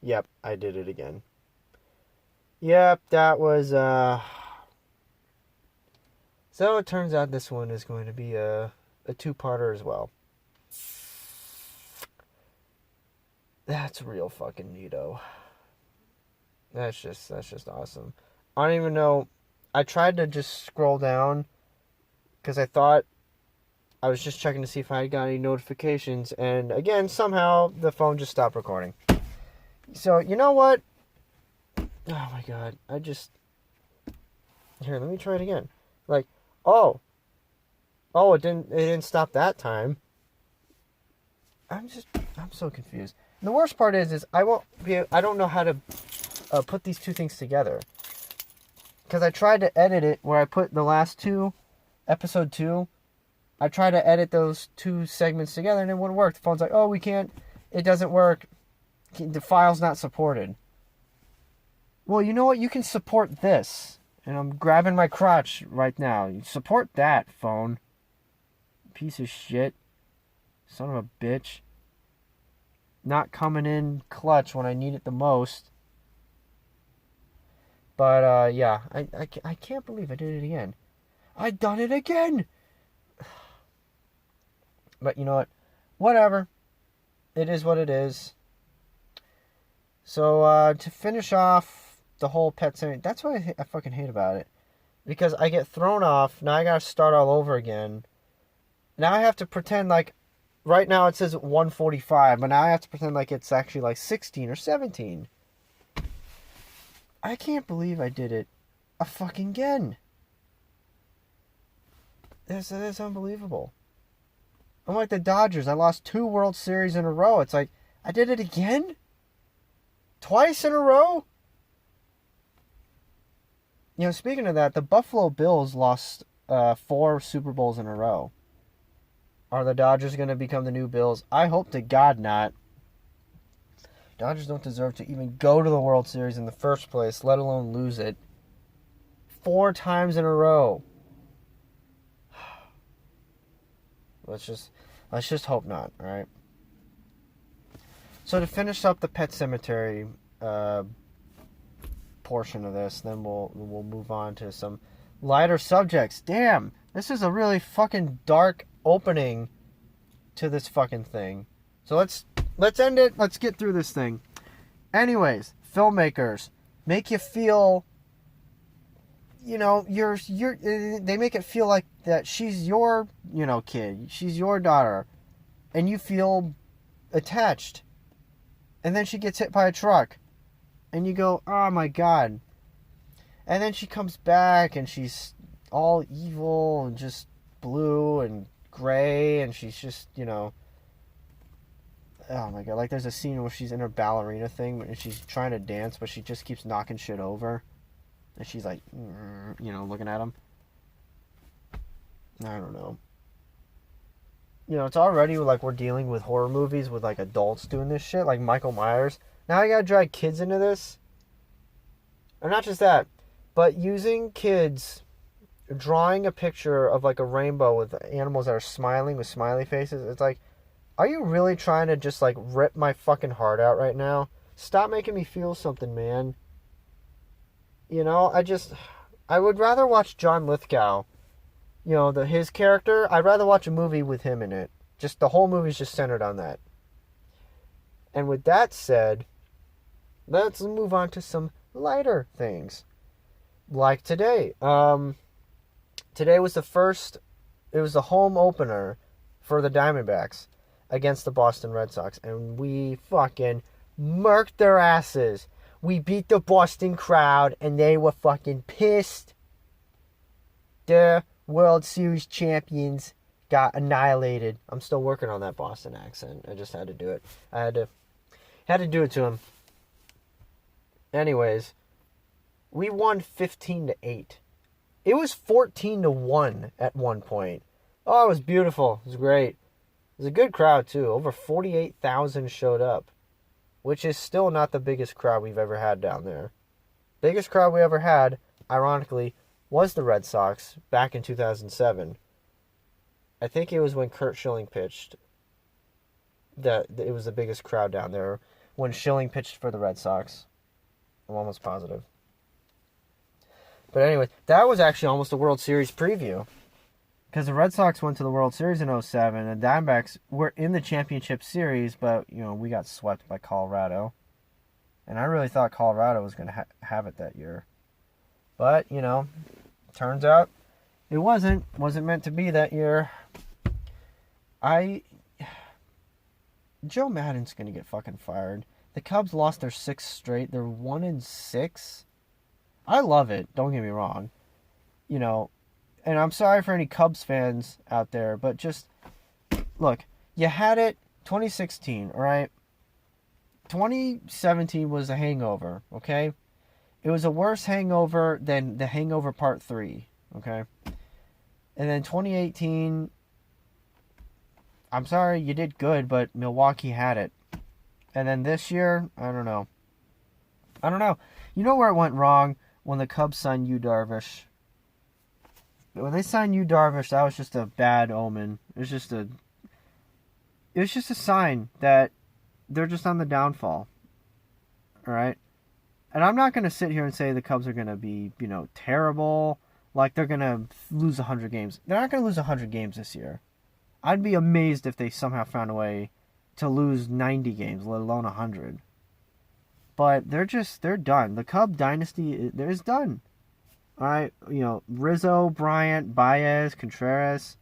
Yep, I did it again. Yep, that was, So it turns out this one is going to be a two-parter as well. That's real fucking neato. That's just awesome. I don't even know. I tried to just scroll down because I thought I was just checking to see if I got any notifications, and again, somehow the phone just stopped recording. So you know what? Oh my god! Here. Let me try it again. Like, oh, it didn't stop that time. I'm so confused. And the worst part is I don't know how to put these two things together. Because I tried to edit it where I put the last two, episode 2. I tried to edit those two segments together and it wouldn't work. The phone's like, oh, we can't, it doesn't work. The file's not supported. Well, you know what? You can support this. And I'm grabbing my crotch right now. You support that, phone. Piece of shit. Son of a bitch. Not coming in clutch when I need it the most. But, yeah. I can't believe I did it again. I done it again! But you know what? Whatever. It is what it is. So, to finish off the whole Pet Sematary, that's what I fucking hate about it. Because I get thrown off, now I gotta start all over again. Now I have to pretend like, right now it says 145, but now I have to pretend like it's actually like 16 or 17. I can't believe I did it a fucking again. That's unbelievable. I'm like the Dodgers. I lost 2 World Series in a row. It's like, I did it again? Twice in a row? You know, speaking of that, the Buffalo Bills lost 4 Super Bowls in a row. Are the Dodgers going to become the new Bills? I hope to God not. Dodgers don't deserve to even go to the World Series in the first place, let alone lose it. 4 times in a row. Let's just hope not, alright? So to finish up the Pet Sematary portion of this, then we'll move on to some lighter subjects. Damn, this is a really fucking dark opening to this fucking thing. So let's end it. Let's get through this thing. Anyways, filmmakers make you feel, you know, they make it feel like that she's your, you know, kid. She's your daughter. And you feel attached. And then she gets hit by a truck. And you go, oh my god. And then she comes back and she's all evil and just blue and gray. And she's just, you know, oh my god. Like there's a scene where she's in her ballerina thing and she's trying to dance, but she just keeps knocking shit over. And she's like, you know, looking at him. I don't know. You know, it's already like we're dealing with horror movies with like adults doing this shit, like Michael Myers. Now I gotta drag kids into this. Or not just that, but using kids, drawing a picture of like a rainbow with animals that are smiling with smiley faces. It's like, are you really trying to just like rip my fucking heart out right now? Stop making me feel something, man. You know, I would rather watch John Lithgow. You know, his character, I'd rather watch a movie with him in it. Just the whole movie's just centered on that. And with that said, let's move on to some lighter things. Like today. Today was it was the home opener for the Diamondbacks against the Boston Red Sox. And we fucking murked their asses. We beat the Boston crowd and they were fucking pissed. The World Series champions got annihilated. I'm still working on that Boston accent. I just had to do it. I had to do it to him. Anyways, we won 15-8. It was 14-1 at one point. Oh, it was beautiful. It was great. It was a good crowd too. Over 48,000 showed up, which is still not the biggest crowd we've ever had down there. Biggest crowd we ever had, ironically, was the Red Sox back in 2007. I think it was when Curt Schilling pitched. that it was the biggest crowd down there when Schilling pitched for the Red Sox. I'm almost positive. But anyway, that was actually almost a World Series preview. Because the Red Sox went to the World Series in 2007, and the Diamondbacks were in the championship series, but, we got swept by Colorado. And I really thought Colorado was going to have it that year. But, turns out it wasn't. Wasn't meant to be that year. Joe Maddon's going to get fucking fired. The Cubs lost their 6th straight. They're 1-6. I love it. Don't get me wrong. And I'm sorry for any Cubs fans out there, but just, look, you had it 2016, all right? 2017 was a hangover, okay? It was a worse hangover than The Hangover Part 3, okay? And then 2018, I'm sorry, you did good, but Milwaukee had it. And then this year, I don't know. You know where it went wrong? When the Cubs signed Yu Darvish. When they signed Yu Darvish, that was just a bad omen. It was just a sign that they're just on the downfall. All right? And I'm not going to sit here and say the Cubs are going to be, terrible. Like they're going to lose 100 games. They're not going to lose 100 games this year. I'd be amazed if they somehow found a way to lose 90 games, let alone 100. But they're done. The Cub dynasty is done. All right, Rizzo, Bryant, Baez, Contreras,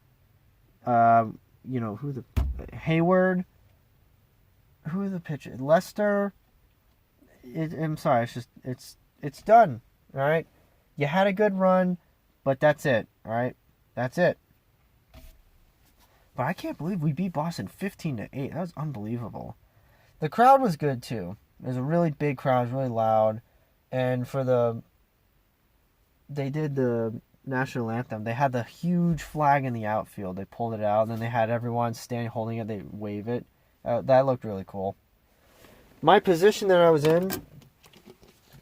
Hayward, who are the pitchers? Lester. I'm sorry, it's done. All right, you had a good run, but that's it. All right, that's it. But I can't believe we beat Boston 15-8. That was unbelievable. The crowd was good too. It was a really big crowd, it was really loud, and they did the national anthem. They had the huge flag in the outfield. They pulled it out, and then they had everyone standing holding it. They wave it. That looked really cool. My position that I was in,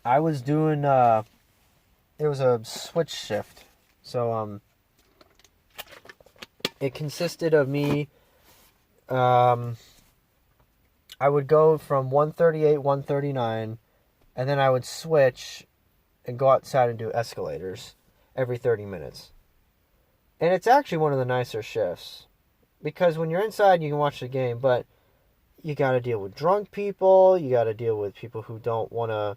I was doing. It was a switch shift, so it consisted of me. I would go from 138, 139, and then I would switch and go outside and do escalators every 30 minutes. And it's actually one of the nicer shifts. Because when you're inside, you can watch the game, but you got to deal with drunk people. You got to deal with people who don't want to...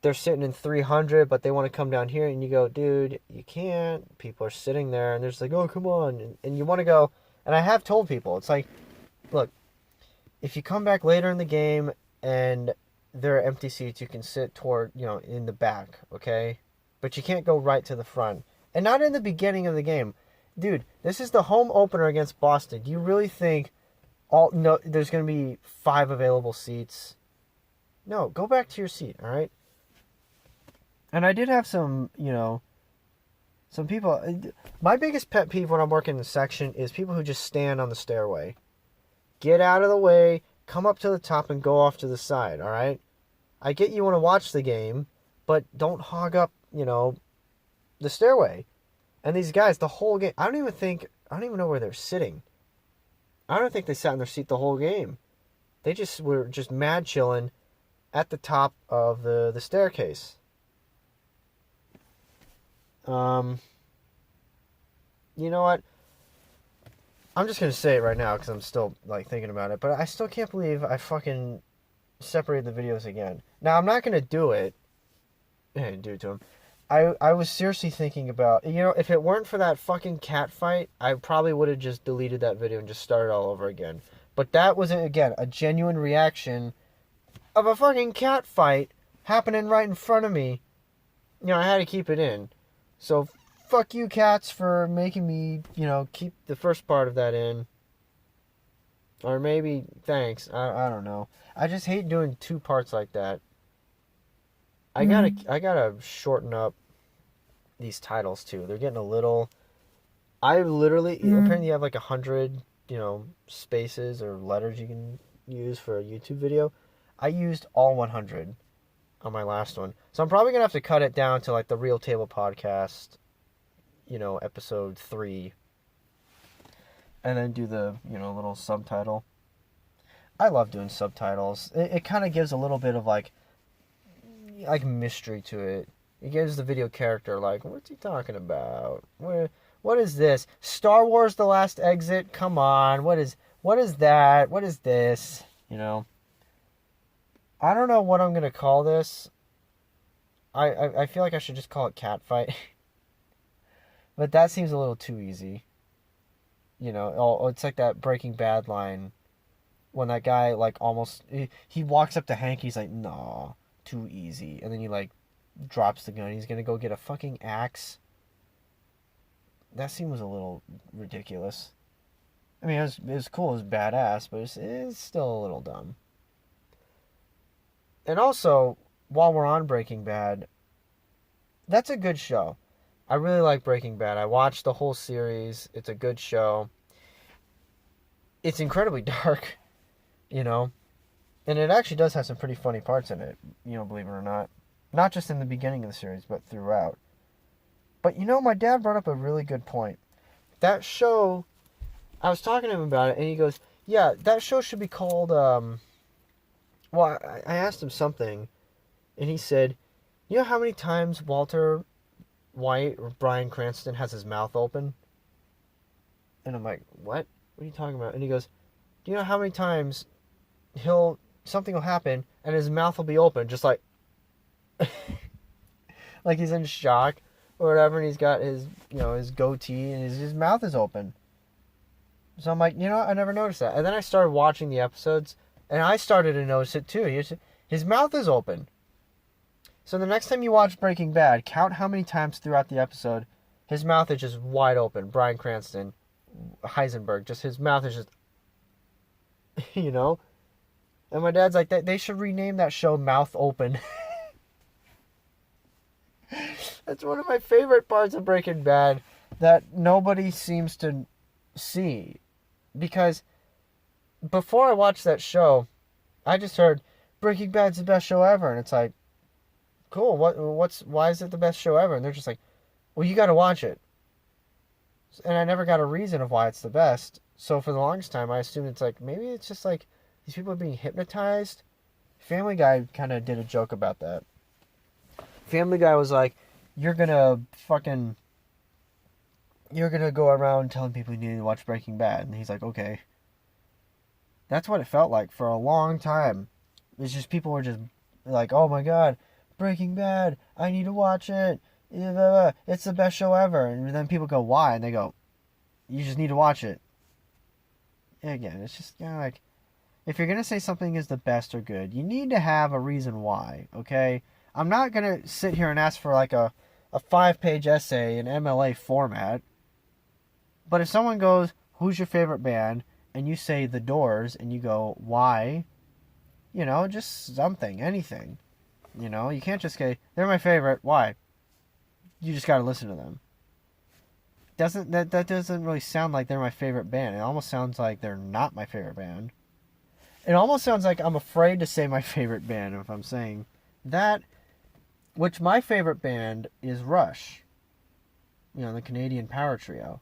They're sitting in 300, but they want to come down here. And you go, dude, you can't. People are sitting there, and they're just like, oh, come on. And you want to go... And I have told people, it's like, look, if you come back later in the game and there are empty seats, you can sit toward, in the back, okay? But you can't go right to the front. And not in the beginning of the game. Dude, this is the home opener against Boston. Do you really think there's going to be 5 available seats? No, go back to your seat, all right? And I did have some people... My biggest pet peeve when I'm working in the section is people who just stand on the stairway. Get out of the way, come up to the top, and go off to the side, all right? I get you want to watch the game, but don't hog up, the stairway. And these guys, the whole game, I don't even know where they're sitting. I don't think they sat in their seat the whole game. They were just mad chilling at the top of the staircase. You know what? I'm just going to say it right now because I'm still, thinking about it. But I still can't believe I fucking separated the videos again. Now, I'm not going to do it. I didn't do it to him. I was seriously thinking about... if it weren't for that fucking cat fight, I probably would have just deleted that video and just started all over again. But that was, again, a genuine reaction of a fucking cat fight happening right in front of me. I had to keep it in. So... fuck you, cats, for making me, keep the first part of that in. Or maybe, thanks. I don't know. I just hate doing 2 parts like that. I gotta shorten up these titles, too. They're getting a little... apparently you have 100, spaces or letters you can use for a YouTube video. I used all 100 on my last one. So I'm probably gonna have to cut it down to, the Real Table Podcast... episode 3, and then do the, little subtitle. I love doing subtitles. It kind of gives a little bit of like mystery to it. It gives the video character like, what's he talking about? What is this? Star Wars: The Last Exit? Come on, what is that? What is this? You know. I don't know what I'm gonna call this. I feel like I should just call it Catfight. But that seems a little too easy. You know, it's like that Breaking Bad line when that guy like almost he walks up to Hank, he's like, "Nah, too easy," and then he like drops the gun. He's gonna go get a fucking axe. That scene was a little ridiculous. I mean, it was cool, it was badass, but it's still a little dumb. And also, while we're on Breaking Bad, that's a good show. I really like Breaking Bad. I watched the whole series. It's a good show. It's incredibly dark, you know, and it actually does have some pretty funny parts in it, you know, believe it or not. Not just in the beginning of the series, but throughout. But, you know, my dad brought up a really good point. That show, I was talking to him about it, and he goes, yeah, that show should be called, well, I asked him something, and he said, you know how many times Walter White or Bryan Cranston has his mouth open? And I'm like, what? What are you talking about? And he goes, do you know how many times something will happen, and his mouth will be open, just like, like he's in shock or whatever, and he's got his, you know, his goatee, and his mouth is open. So I'm like, you know, I never noticed that. And then I started watching the episodes, and I started to notice it too. His mouth is open. So the next time you watch Breaking Bad, count how many times throughout the episode his mouth is just wide open. Bryan Cranston, Heisenberg, just his mouth is just, you know? And my dad's like, they should rename that show Mouth Open. That's one of my favorite parts of Breaking Bad that nobody seems to see. Because before I watched that show, I just heard Breaking Bad's the best show ever. And it's like, cool, why is it the best show ever? And they're just like, well, you got to watch it. And I never got a reason of why it's the best. So for the longest time, I assumed it's like, maybe it's just like these people are being hypnotized. Family Guy kind of did a joke about that. Family Guy was like, you're going to go around telling people you need to watch Breaking Bad. And he's like, okay. That's what it felt like for a long time. It's just people were just like, oh my God, Breaking Bad, I need to watch it. It's the best show ever. And then people go, why? And they go, you just need to watch it. And again, it's just kind of like, if you're going to say something is the best or good, you need to have a reason why, okay? I'm not going to sit here and ask for like a 5-page essay in MLA format. But if someone goes, who's your favorite band? And you say The Doors, and you go, why? You know, just something, anything. You know, you can't just say, they're my favorite, why? You just got to listen to them. That doesn't really sound like they're my favorite band. It almost sounds like they're not my favorite band. It almost sounds like I'm afraid to say my favorite band if I'm saying that. Which my favorite band is Rush. You know, the Canadian power trio.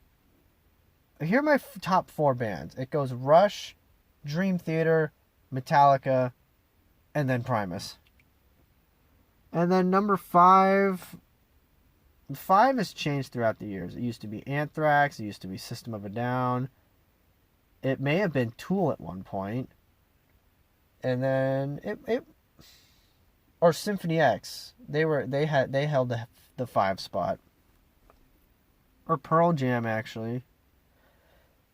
Here are my top 4 bands. It goes Rush, Dream Theater, Metallica, and then Primus. And then number 5... 5 has changed throughout the years. It used to be Anthrax. It used to be System of a Down. It may have been Tool at one point. And then it or Symphony X. They held the 5 spot. Or Pearl Jam, actually.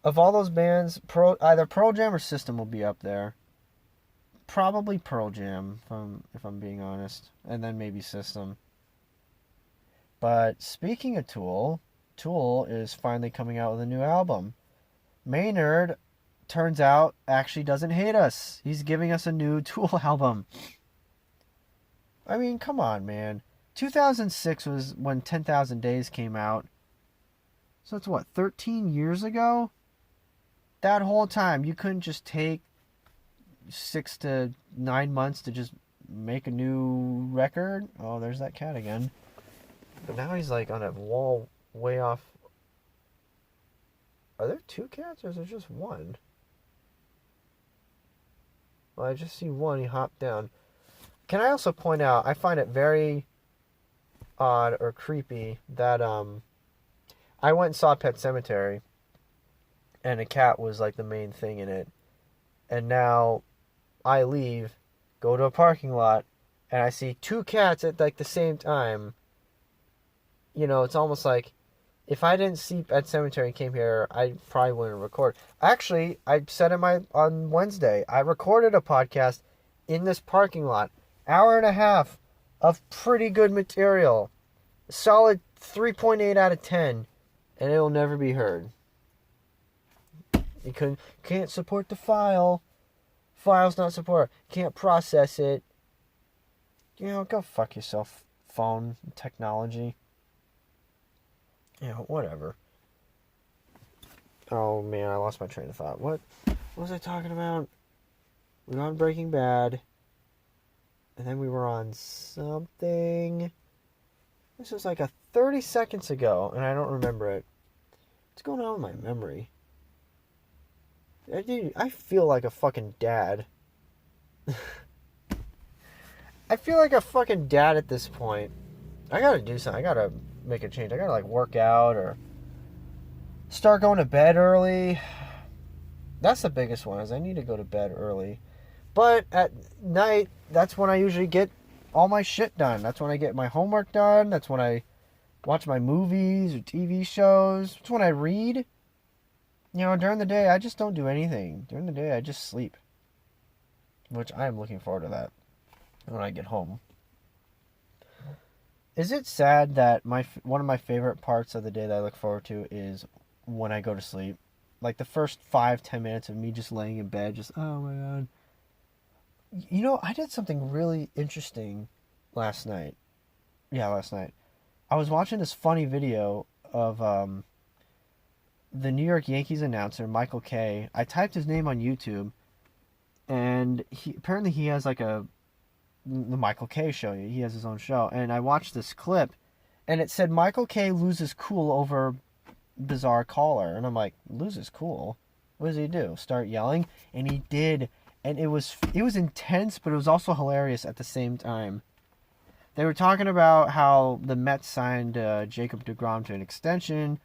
Of all those bands, either Pearl Jam or System will be up there. Probably Pearl Jam, if I'm being honest. And then maybe System. But speaking of Tool, Tool is finally coming out with a new album. Maynard, turns out, actually doesn't hate us. He's giving us a new Tool album. I mean, come on, man. 2006 was when 10,000 Days came out. So it's what, 13 years ago? That whole time, you couldn't just take 6 to 9 months to just make a new record? Oh, there's that cat again. But now he's like on a wall way off. Are there 2 cats or is there just one? Well, I just see one. He hopped down. Can I also point out, I find it very odd or creepy that I went and saw Pet Sematary, and a cat was like the main thing in it. And now I leave, go to a parking lot, and I see two cats at like the same time. You know, it's almost like if I didn't see Pet Sematary and came here, I probably wouldn't record. Actually, I said on Wednesday, I recorded a podcast in this parking lot, hour and a half of pretty good material, solid 3.8 out of 10, and it will never be heard. You can't support the file. File's not support. Can't process it. You know, go fuck yourself, phone technology. You know, whatever. Oh man, I lost my train of thought. What was I talking about? We were on Breaking Bad. And then we were on something. This was like 30 seconds ago, and I don't remember it. What's going on with my memory? I feel like a fucking dad. I feel like a fucking dad at this point. I gotta do something. I gotta make a change. I gotta like work out or start going to bed early. That's the biggest one, is I need to go to bed early. But at night, that's when I usually get all my shit done. That's when I get my homework done. That's when I watch my movies or TV shows. That's when I read. You know, during the day, I just don't do anything. During the day, I just sleep. Which I am looking forward to that when I get home. Is it sad that one of my favorite parts of the day that I look forward to is when I go to sleep? Like the first 5-10 minutes of me just laying in bed, just, oh my god. You know, I did something really interesting last night. Yeah, last night. I was watching this funny video of the New York Yankees announcer, Michael Kay. I typed his name on YouTube, and he has like the Michael Kay show. He has his own show, and I watched this clip, and it said Michael Kay loses cool over bizarre caller, and I'm like, loses cool? What does he do? Start yelling? And he did, and it was intense, but it was also hilarious at the same time. They were talking about how the Mets signed Jacob deGrom to an extension,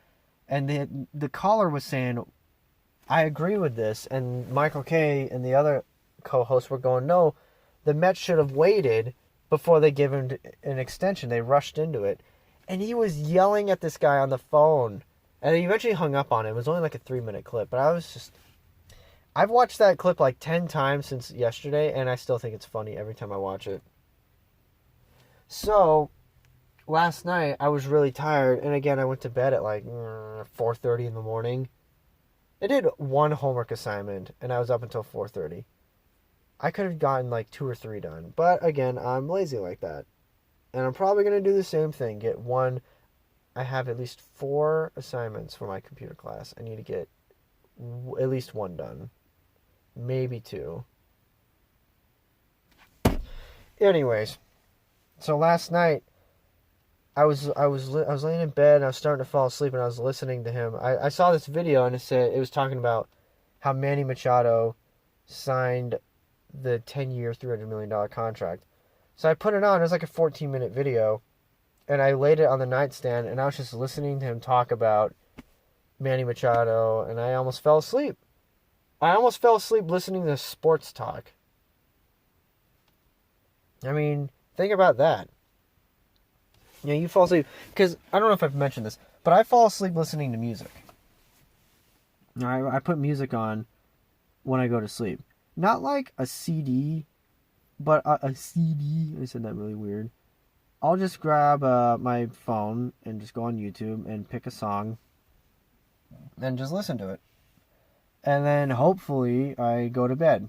and the caller was saying, I agree with this, and Michael Kay and the other co-hosts were going, no, the Mets should have waited before they give him an extension. They rushed into it. And he was yelling at this guy on the phone. And he eventually hung up on him. It was only like a 3-minute clip. But I've watched that clip like 10 times since yesterday, and I still think it's funny every time I watch it. So, last night, I was really tired. And again, I went to bed at like 4:30 in the morning. I did one homework assignment, and I was up until 4:30. I could have gotten like 2 or 3 done. But again, I'm lazy like that. And I'm probably going to do the same thing. I have at least 4 assignments for my computer class. I need to get at least 1 done. Maybe 2. Anyways, so last night, I was laying in bed and I was starting to fall asleep and I was listening to him. I saw this video and it was talking about how Manny Machado signed the 10-year, $300 million contract. So I put it on. It was like a 14-minute video. And I laid it on the nightstand, and I was just listening to him talk about Manny Machado, and I almost fell asleep. I almost fell asleep listening to sports talk. I mean, think about that. You know, you fall asleep. Because, I don't know if I've mentioned this, but I fall asleep listening to music. I put music on when I go to sleep. Not like a CD, but a CD. I said that really weird. I'll just grab my phone and just go on YouTube and pick a song and just listen to it. And then hopefully I go to bed.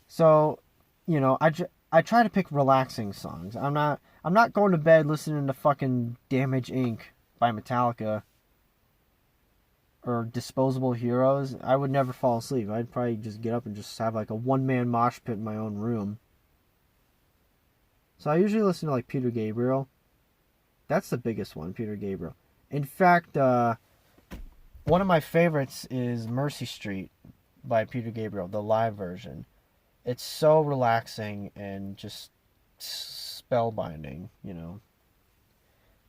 So, you know, I try to pick relaxing songs. I'm not going to bed listening to fucking Damage Inc. by Metallica or Disposable Heroes. I would never fall asleep. I'd probably just get up and just have like a one-man mosh pit in my own room. So I usually listen to like Peter Gabriel. That's the biggest one, Peter Gabriel. In fact, one of my favorites is Mercy Street by Peter Gabriel, the live version. It's so relaxing and just spellbinding, you know.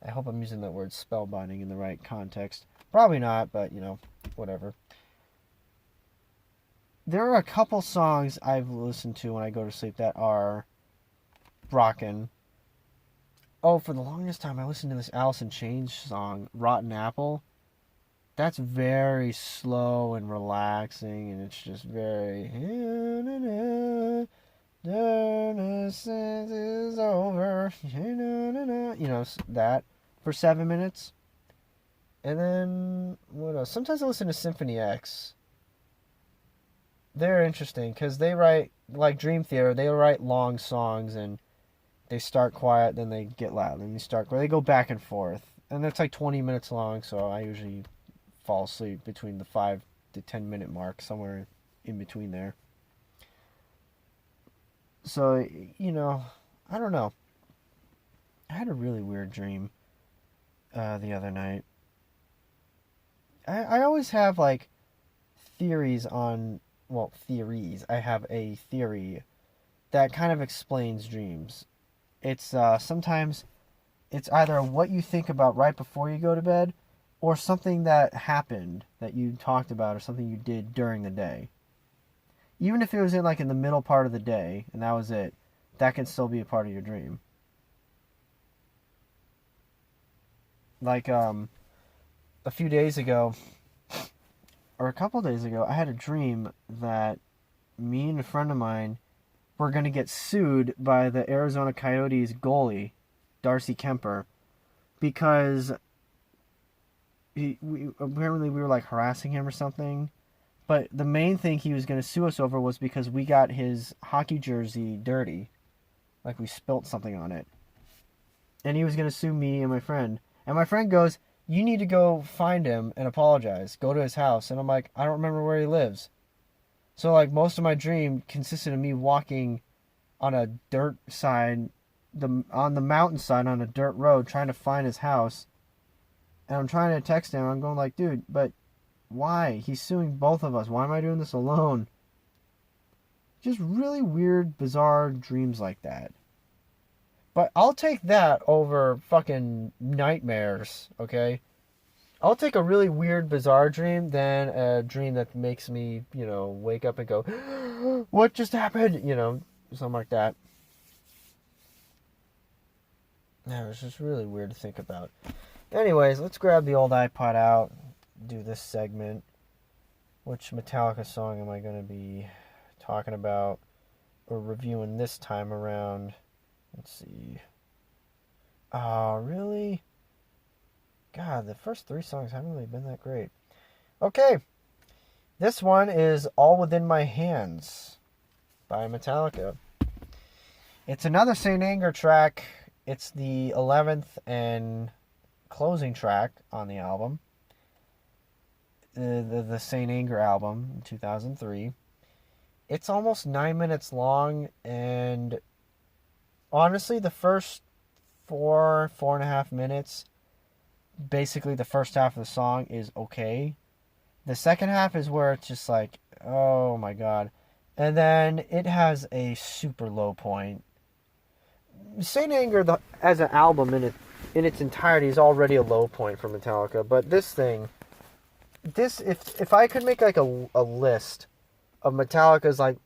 I hope I'm using that word spellbinding in the right context. Probably not, but you know, whatever. There are a couple songs I've listened to when I go to sleep that are rockin'. Oh, for the longest time I listened to this Alice in Chains song, Rotten Apple. That's very slow and relaxing, and it's just very. Darkness is over. You know, that for 7 minutes. And then, what else? Sometimes I listen to Symphony X. They're interesting because they write, like Dream Theater, they write long songs and they start quiet, then they get loud, then they go back and forth. And that's like 20 minutes long, so I usually fall asleep between the 5 to 10 minute mark, somewhere in between there. So, you know, I don't know. I had a really weird dream the other night. I always have like theories on, well, theories. I have a theory that kind of explains dreams. It's sometimes it's either what you think about right before you go to bed or something that happened that you talked about or something you did during the day. Even if it was in the middle part of the day and that was it, that can still be a part of your dream. Like a few days ago or a couple days ago, I had a dream that me and a friend of mine were going to get sued by the Arizona Coyotes goalie, Darcy Kemper, because apparently we were like harassing him or something. But the main thing he was going to sue us over was because we got his hockey jersey dirty. Like we spilt something on it. And he was going to sue me and my friend. And my friend goes, "You need to go find him and apologize. Go to his house." And I'm like, "I don't remember where he lives." So like most of my dream consisted of me walking on a dirt side, on the mountainside on a dirt road trying to find his house. And I'm trying to text him. I'm going like, "Dude, but why? He's suing both of us. Why am I doing this alone?" Just really weird, bizarre dreams like that. But I'll take that over fucking nightmares, okay? I'll take a really weird, bizarre dream than a dream that makes me, wake up and go, "What just happened?" Something like that. Yeah, it's just really weird to think about. Anyways, let's grab the old iPod out, do this segment. Which Metallica song am I going to be talking about or reviewing this time around? Let's see. Oh, really? God, the first 3 songs haven't really been that great. Okay. This one is All Within My Hands by Metallica. It's another Saint Anger track. It's the 11th and closing track on the album. The Saint Anger album in 2003. It's almost 9 minutes long, and honestly, the first 4.5 minutes, basically the first half of the song is okay. The second half is where it's just like, oh my god. And then it has a super low point. Saint Anger, as an album in its entirety, is already a low point for Metallica. But this thing, if I could make like a list of Metallica's like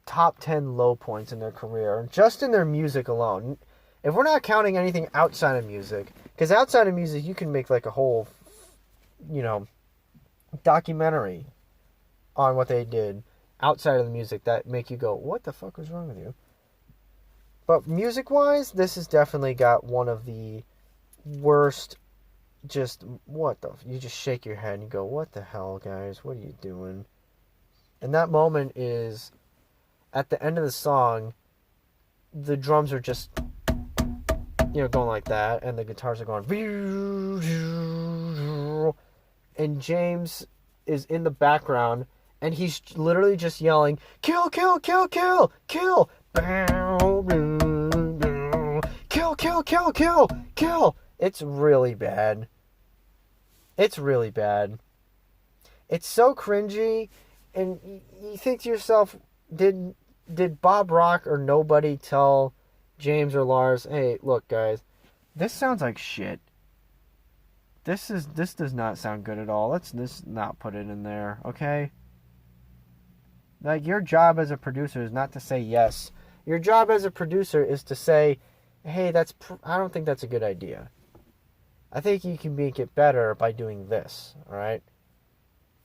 top 10 low points in their career, just in their music alone, if we're not counting anything outside of music, because outside of music you can make like a whole, documentary on what they did outside of the music that make you go, what the fuck was wrong with you? But music-wise, this has definitely got one of the worst, you just shake your head and you go, what the hell, guys? What are you doing? And that moment is, at the end of the song, the drums are just, going like that, and the guitars are going, and James is in the background, and he's literally just yelling, "Kill, kill, kill, kill, kill, kill, kill, kill, kill, kill." It's really bad. It's really bad. It's so cringy, and you think to yourself, did did Bob Rock or nobody tell James or Lars, hey, look, guys, this sounds like shit. This does not sound good at all. Let's not put it in there, okay? Like, your job as a producer is not to say yes. Your job as a producer is to say, hey, I don't think that's a good idea. I think you can make it better by doing this, all right?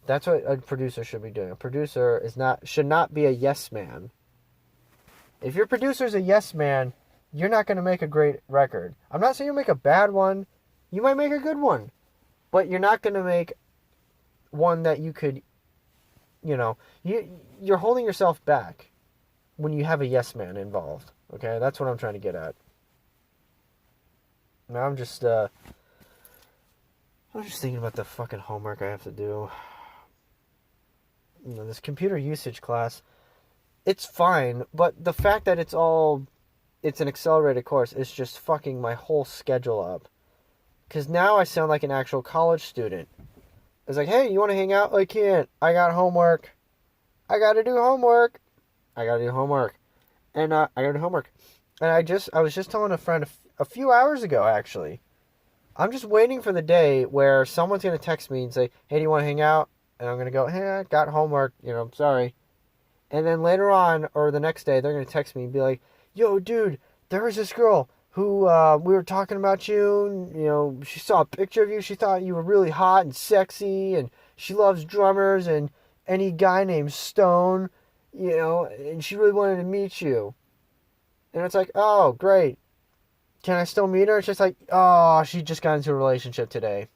That's what a producer should be doing. A producer should not be a yes man. If your producer's a yes man, you're not going to make a great record. I'm not saying you'll make a bad one. You might make a good one. But you're not going to make one that you could, you're holding yourself back when you have a yes man involved. Okay? That's what I'm trying to get at. Now I'm just thinking about the fucking homework I have to do. This computer usage class, it's fine, but the fact that it's an accelerated course is just fucking my whole schedule up. Because now I sound like an actual college student. It's like, hey, you want to hang out? I can't. I got homework. I got to do homework. And I got to do homework. And I was just telling a friend a few hours ago, actually. I'm just waiting for the day where someone's going to text me and say, hey, do you want to hang out? And I'm going to go, hey, I got homework. Sorry. And then later on, or the next day, they're going to text me and be like, yo, dude, there was this girl who we were talking about you. And, she saw a picture of you. She thought you were really hot and sexy. And she loves drummers and any guy named Stone, and she really wanted to meet you. And it's like, oh, great. Can I still meet her? It's just like, oh, she just got into a relationship today.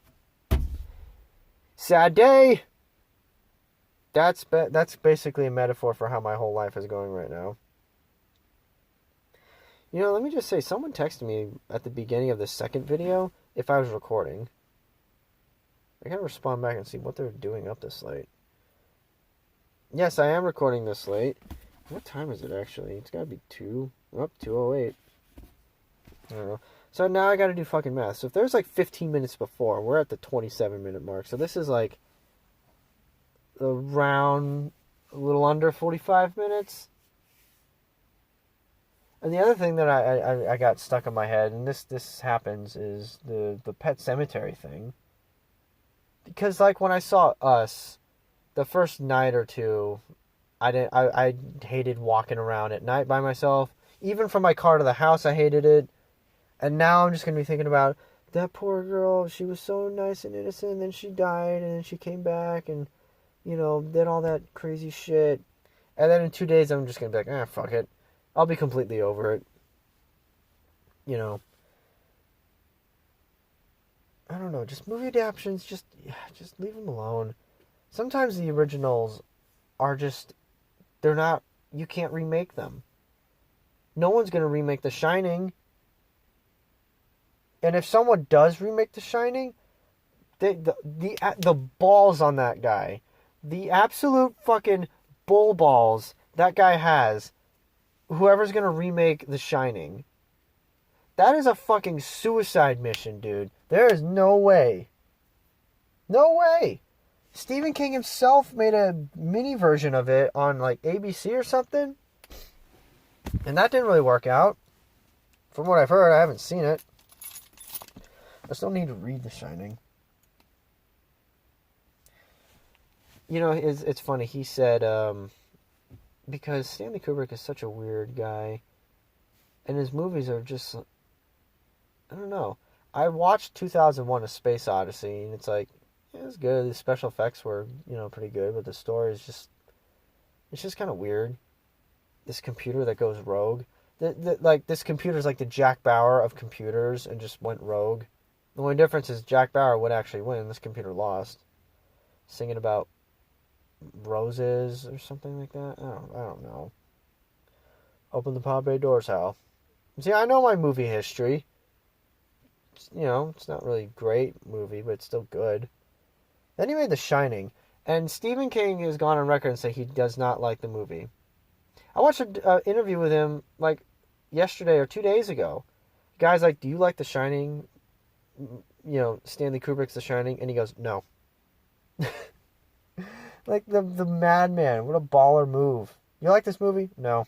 Sad day. That's basically a metaphor for how my whole life is going right now. Let me just say, someone texted me at the beginning of the second video if I was recording. I gotta respond back and see what they're doing up this late. Yes, I am recording this late. What time is it actually? It's gotta be 2:08. I don't know. So now I gotta do fucking math. So if there's like 15 minutes before, we're at the 27-minute mark. So this is like around a little under 45 minutes. And the other thing that I got stuck in my head, and this happens, is the Pet Cemetery thing. Because like when I saw Us, the first night or two, I hated walking around at night by myself. Even from my car to the house, I hated it. And now I'm just going to be thinking about that poor girl. She was so nice and innocent, and then she died, and then she came back and, did all that crazy shit. And then in 2 days, I'm just going to be like, fuck it. I'll be completely over it. I don't know. Just movie adaptations, just leave them alone. Sometimes the originals are just, you can't remake them. No one's going to remake The Shining. And if someone does remake The Shining, the balls on that guy, the absolute fucking bull balls that guy has, whoever's gonna remake The Shining, that is a fucking suicide mission, dude. There is no way. No way. Stephen King himself made a mini version of it on like ABC or something, and that didn't really work out. From what I've heard, I haven't seen it. I still need to read The Shining. It's funny. He said, because Stanley Kubrick is such a weird guy, and his movies are just, I don't know. I watched 2001: A Space Odyssey, and it's like, yeah, it was good. The special effects were, pretty good, but the story is it's just kind of weird. This computer that goes rogue. This computer's like the Jack Bauer of computers and just went rogue. The only difference is Jack Bauer would actually win. This computer lost. Singing about roses or something like that. I don't know. Open the pod bay doors, Hal. See, I know my movie history. It's not really a great movie, but it's still good. Then he made The Shining. And Stephen King has gone on record and said he does not like the movie. I watched an interview with him like yesterday or 2 days ago. The guy's like, do you like The Shining? Stanley Kubrick's The Shining, and he goes, no. Like the madman. What a baller move. You like this movie? No.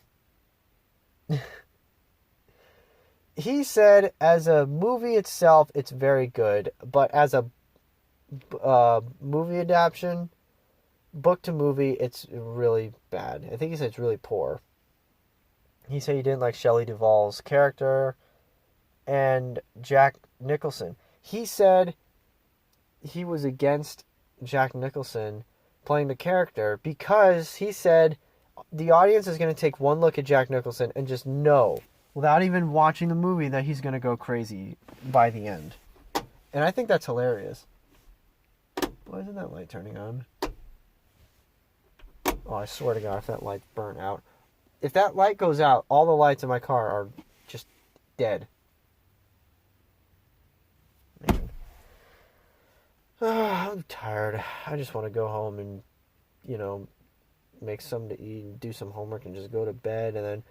he said as a movie itself, it's very good, but as a movie adaptation, book to movie, it's really bad. I think he said it's really poor. He said he didn't like Shelley Duvall's character and Jack Nicholson. He said he was against Jack Nicholson playing the character because he said the audience is going to take one look at Jack Nicholson and just know, without even watching the movie, that he's going to go crazy by the end. And I think that's hilarious. Why isn't that light turning on? Oh, I swear to God, if that light burnt out. If that light goes out, all the lights in my car are just dead. Man. I'm tired. I just want to go home and, make something to eat and do some homework and just go to bed. And then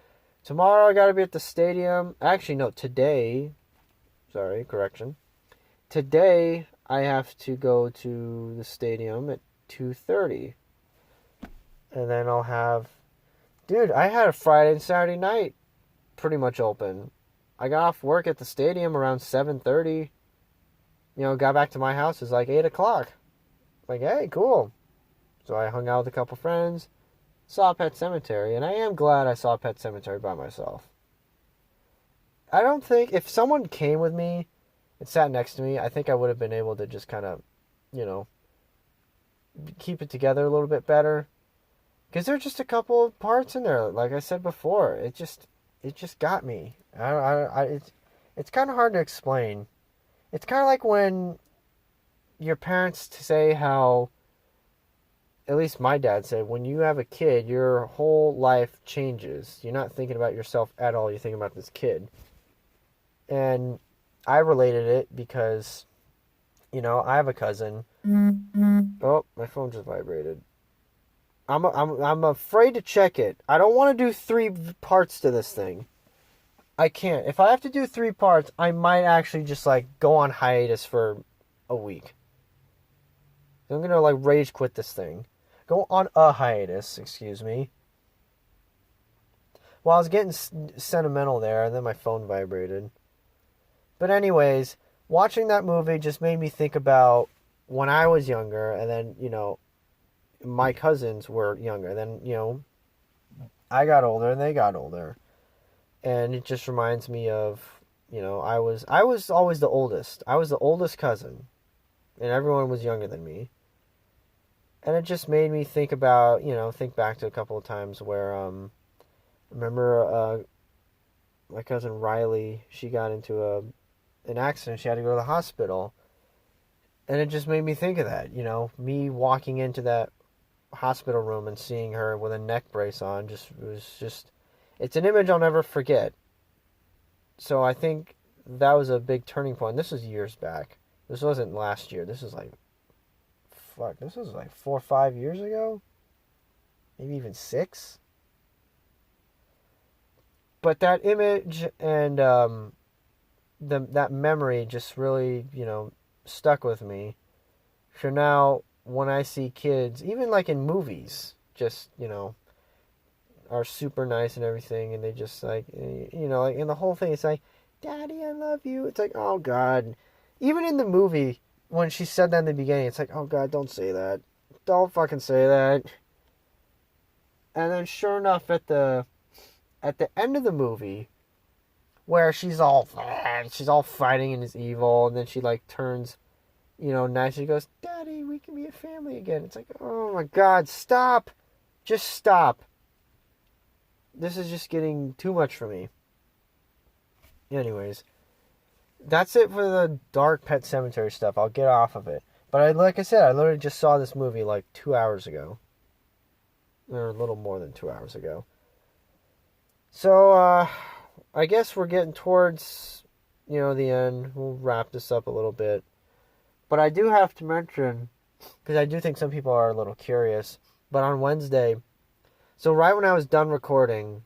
tomorrow I got to be at the stadium. Actually, no, today. Sorry, correction. Today I have to go to the stadium at 2:30. And then I'll have... Dude, I had a Friday and Saturday night pretty much open. I got off work at the stadium around 7:30. Got back to my house. It's like 8 o'clock. Like, hey, cool. So I hung out with a couple friends. Saw Pet Sematary. And I am glad I saw Pet Sematary by myself. I don't think... If someone came with me and sat next to me, I think I would have been able to just kind of, keep it together a little bit better. Because there are just a couple of parts in there, like I said before. It just got me. It's kind of hard to explain. It's kind of like when your parents say how, at least my dad said, when you have a kid, your whole life changes. You're not thinking about yourself at all. You're thinking about this kid. And I related it because, I have a cousin. Oh, my phone just vibrated. I'm afraid to check it. I don't want to do 3 parts to this thing. I can't. If I have to do 3 parts, I might actually just go on hiatus for a week. I'm gonna rage quit this thing. Go on a hiatus, excuse me. Well, I was getting sentimental there, and then my phone vibrated. But anyways, watching that movie just made me think about when I was younger, and then my cousins were younger. Then, I got older and they got older. And it just reminds me of, I was always the oldest. I was the oldest cousin. And everyone was younger than me. And it just made me think about, think back to a couple of times where, remember my cousin Riley, she got into an accident. She had to go to the hospital. And it just made me think of that, me walking into that hospital room and seeing her with a neck brace on it's an image I'll never forget. So I think that was a big turning point. This was years back. This wasn't last year. This was this was 4 or 5 years ago, maybe even 6. But that image and that memory just really stuck with me. So now when I see kids, even in movies, just, are super nice and everything, and they just and the whole thing, it's like, Daddy, I love you. It's like, oh God. Even in the movie, when she said that in the beginning, it's like, oh God, don't say that. Don't fucking say that. And then sure enough, at the end of the movie, where she's all fighting and is evil, and then she turns nice. She goes, Daddy, we can be a family again. It's like, oh my God, stop. Just stop. This is just getting too much for me. Anyways, that's it for the dark Pet Sematary stuff. I'll get off of it. But like I said, I literally just saw this movie 2 hours ago. Or a little more than 2 hours ago. So, I guess we're getting towards, the end. We'll wrap this up a little bit. But I do have to mention, because I do think some people are a little curious, but on Wednesday, so right when I was done recording,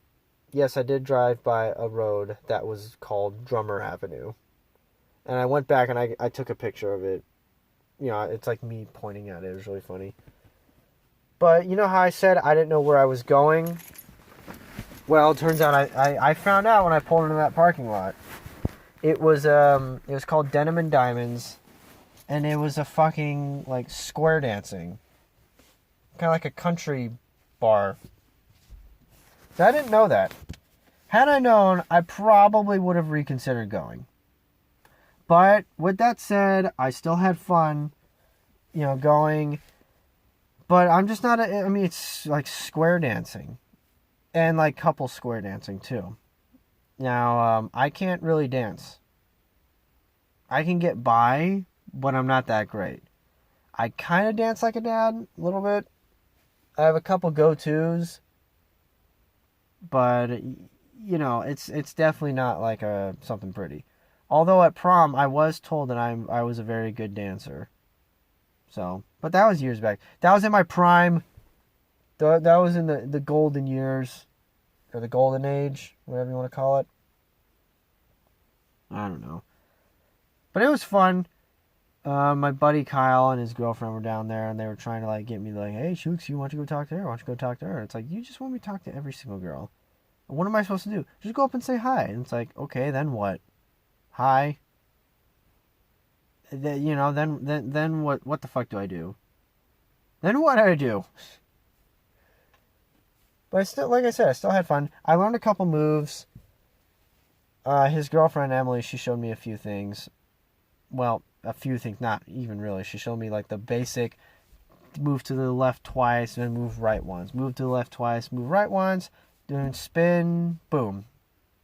yes, I did drive by a road that was called Drummer Avenue. And I went back and I took a picture of it. It's like me pointing at it. It was really funny. But you know how I said I didn't know where I was going? Well, it turns out I found out when I pulled into that parking lot. It was called Denim and Diamonds, and it was a fucking like square dancing, kind of like a country bar. So I didn't know that. Had I known, I probably would have reconsidered going. But with that said, I still had fun, going. But I'm just not, I mean, it's like square dancing. And like couple square dancing too. Now, I can't really dance. I can get by, but I'm not that great. I kind of dance like a dad, a little bit. I have a couple go-tos. But, it's definitely not like something pretty. Although at prom, I was told that I was a very good dancer. So, but that was years back. That was in my prime. That was in the golden years. Or the golden age, whatever you want to call it. I don't know. But it was fun. My buddy Kyle and his girlfriend were down there, and they were trying to like get me like, hey, Shooks, you want to go talk to her? Why don't you go talk to her? It's like, you just want me to talk to every single girl. What am I supposed to do? Just go up and say hi. And it's like, okay, then what? Hi. Then what the fuck do I do? Then what do I do? But I still, like I said, I still had fun. I learned a couple moves. His girlfriend, Emily, she showed me a few things. Well, a few things, not even really. She showed me like the basic move to the left twice, then move right once. Move to the left twice, move right once, then spin, boom.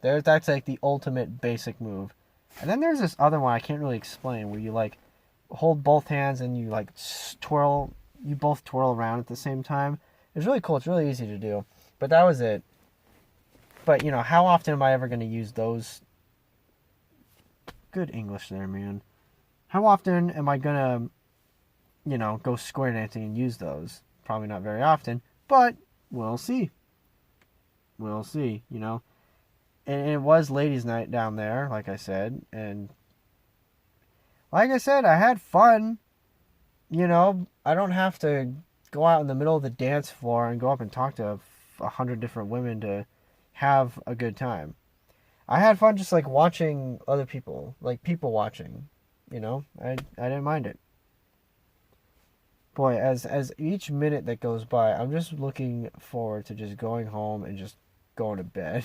That's like the ultimate basic move. And then there's this other one I can't really explain where you like hold both hands and you like twirl, you both twirl around at the same time. It's really cool. It's really easy to do. But that was it. But, how often am I ever going to use those? Good English there, man. How often am I going to, go square dancing and use those? Probably not very often. But we'll see. We'll see, And it was ladies' night down there, like I said. And like I said, I had fun. I don't have to go out in the middle of the dance floor and go up and talk to 100 different women to have a good time. I had fun just like watching other people, like people watching, I didn't mind it. Boy, as each minute that goes by, I'm just looking forward to just going home and just going to bed.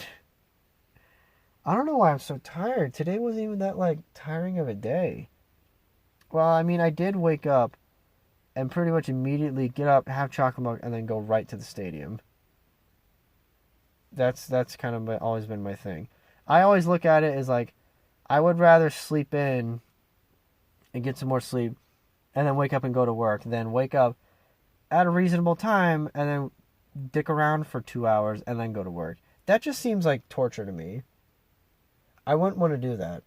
I don't know why I'm so tired. Today wasn't even that like tiring of a day. Well, I mean, I did wake up and pretty much immediately get up, have chocolate milk, and then go right to the stadium. That's kind of always been my thing. I always look at it as like, I would rather sleep in and get some more sleep and then wake up and go to work than wake up at a reasonable time and then dick around for 2 hours and then go to work. That just seems like torture to me. I wouldn't want to do that.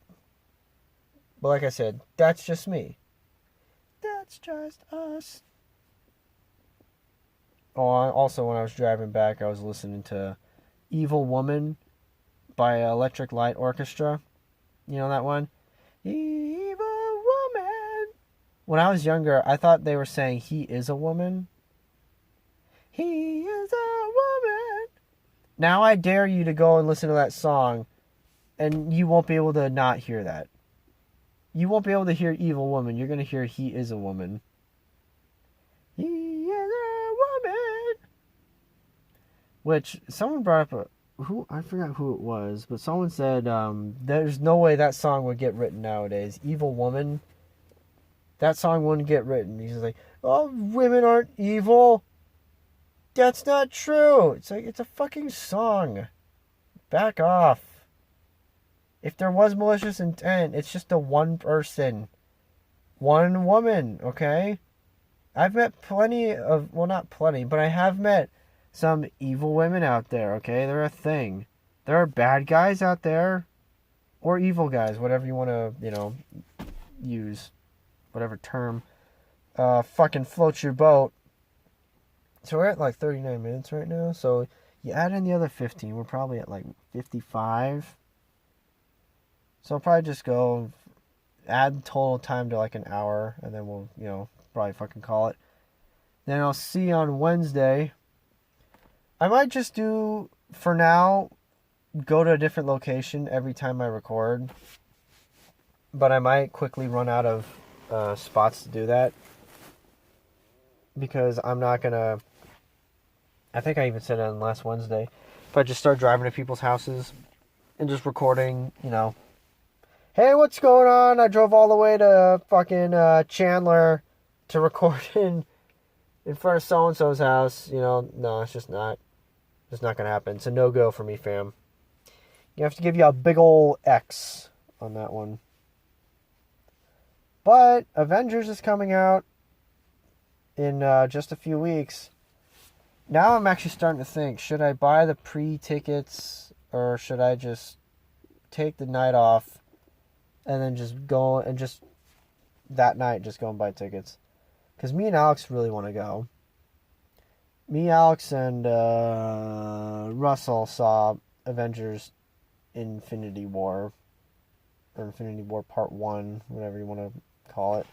But like I said, that's just me. That's just us. Oh, also when I was driving back, I was listening to Evil Woman by Electric Light Orchestra. You know that one? Evil Woman. When I was younger, I thought they were saying he is a woman. He is a woman. Now I dare you to go and listen to that song, and you won't be able to not hear that. You won't be able to hear Evil Woman. You're going to hear He is a Woman. He is a woman. Which, someone brought up I forgot who it was, but someone said, there's no way that song would get written nowadays. Evil Woman. That song wouldn't get written. He's like, oh, women aren't evil. That's not true. It's like, it's a fucking song. Back off. If there was malicious intent, it's just a one person. One woman, okay? I've met plenty of, well, not plenty, but I have met some evil women out there, okay? They're a thing. There are bad guys out there, or evil guys, whatever you want to, use. Whatever term. Fucking floats your boat. So we're at like 39 minutes right now, so you add in the other 15, we're probably at like 55. So I'll probably just go add total time to like an hour, and then we'll, probably fucking call it. Then I'll see you on Wednesday. I might just do, for now, go to a different location every time I record. but I might quickly run out of spots to do that because I'm not gonna. I think I even said it on last Wednesday. If I just start driving to people's houses and just recording, hey, what's going on? I drove all the way to fucking Chandler to record in front of so and so's house. No, it's just not. It's not gonna happen. It's a no go for me, fam. You have to give you a big ol' X on that one. But Avengers is coming out in just a few weeks. Now I'm actually starting to think, should I buy the pre-tickets or should I just take the night off and then just go and just that night just go and buy tickets? Because me and Alex really want to go. Me, Alex, and Russell saw Avengers Infinity War. Or Infinity War Part 1, whatever you want to call it.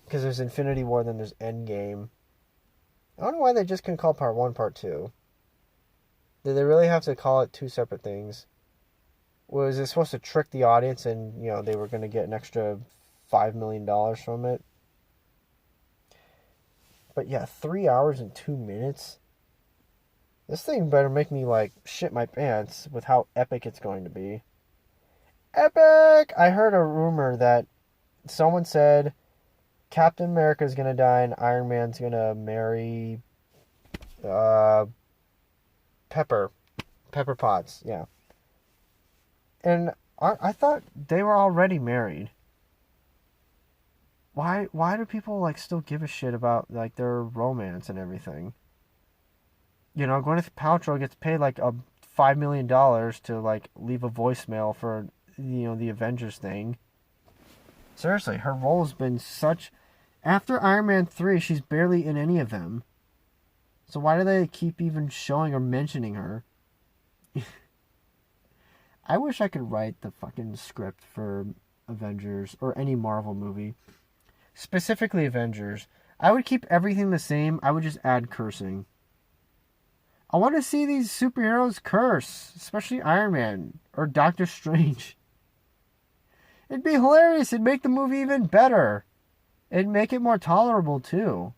Because there's Infinity War, then there's Endgame. I don't know why they just couldn't call Part 1 Part 2. Did they really have to call it two separate things? Was it supposed to trick the audience and, they were going to get an extra $5 million from it? But yeah, 3 hours and 2 minutes? This thing better make me, shit my pants with how epic it's going to be. Epic! I heard a rumor that someone said Captain America's gonna die and Iron Man's gonna marry Pepper Potts, yeah. And I thought they were already married. Why do people still give a shit about their romance and everything? Gwyneth Paltrow gets paid a $5 million to leave a voicemail for the Avengers thing. Seriously, her role has been such. After Iron Man 3, she's barely in any of them. So why do they keep even showing or mentioning her? I wish I could write the fucking script for Avengers or any Marvel movie. Specifically Avengers. I would keep everything the same. I would just add cursing. I want to see these superheroes curse. Especially Iron Man or Doctor Strange. It'd be hilarious. It'd make the movie even better. It'd make it more tolerable, too.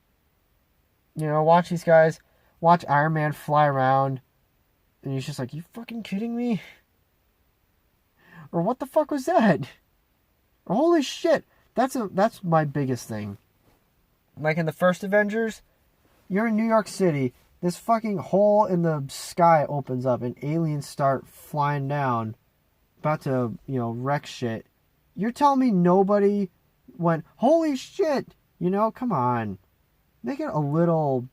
Watch these guys. Watch Iron Man fly around. And he's just like, you fucking kidding me? Or what the fuck was that? Or, holy shit. That's my biggest thing. In the first Avengers, you're in New York City. This fucking hole in the sky opens up and aliens start flying down. About to, wreck shit. You're telling me nobody went, holy shit, come on. Make it a little,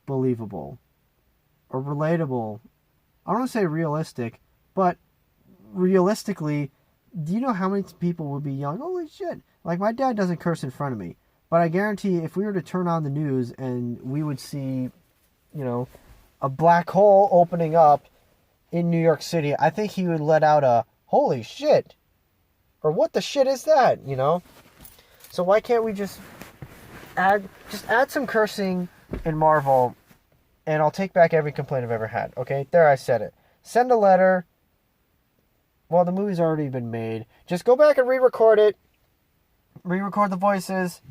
believable. Or relatable. I don't want to say realistic, but realistically, do you know how many people would be yelling, holy shit? My dad doesn't curse in front of me. But I guarantee if we were to turn on the news and we would see, a black hole opening up in New York City, I think he would let out a, holy shit. Or what the shit is that, So why can't we just add some cursing in Marvel and I'll take back every complaint I've ever had, okay? There, I said it. Send a letter. Well, the movie's already been made. Just go back and re-record it. Re-record the voices.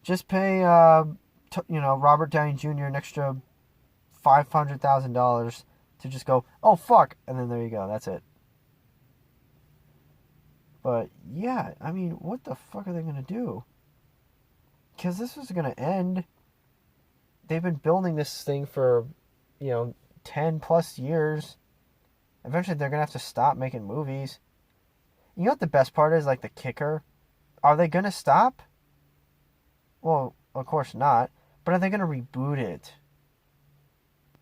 Just pay, Robert Downey Jr. an extra $500,000 to just go, oh, fuck. And then there you go. That's it. But, yeah, I mean, what the fuck are they going to do? Because this is going to end. They've been building this thing for, 10 plus years. Eventually, they're going to have to stop making movies. You know what the best part is? The kicker? Are they going to stop? Well, of course not. But are they going to reboot it?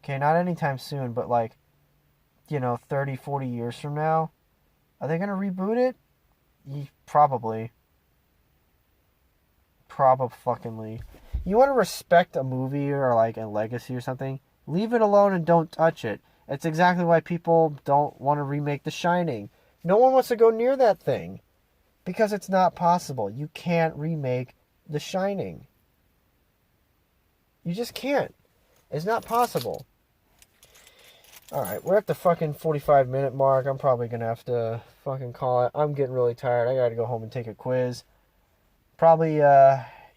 Okay, not anytime soon, but 30, 40 years from now? Are they going to reboot it? Probably. Fuckingly. You want to respect a movie or a legacy or something? Leave it alone and don't touch it. It's exactly why people don't want to remake The Shining. No one wants to go near that thing. Because it's not possible. You can't remake The Shining. You just can't. It's not possible. Alright, we're at the fucking 45-minute mark. I'm probably gonna have to fucking call it. I'm getting really tired. I gotta go home and take a quiz. Probably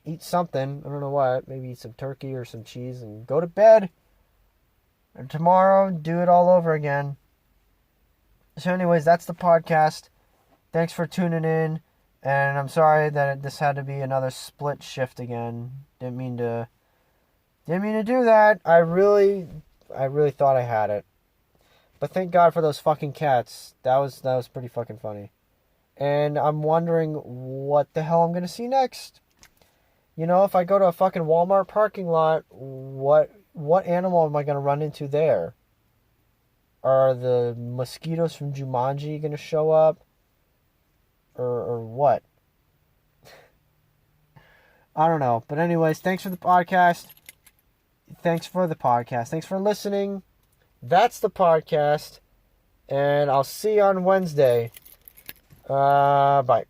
eat something. I don't know what. Maybe eat some turkey or some cheese and go to bed. And tomorrow, do it all over again. So anyways, that's the podcast. Thanks for tuning in. And I'm sorry that this had to be another split shift again. Didn't mean to do that. I really thought I had it. But thank God for those fucking cats. That was pretty fucking funny. And I'm wondering what the hell I'm going to see next. You know, if I go to a fucking Walmart parking lot, what animal am I going to run into there? Are the mosquitoes from Jumanji going to show up? Or what? I don't know. But anyways, thanks for the podcast. Thanks for listening. That's the podcast. And I'll see you on Wednesday. Bye.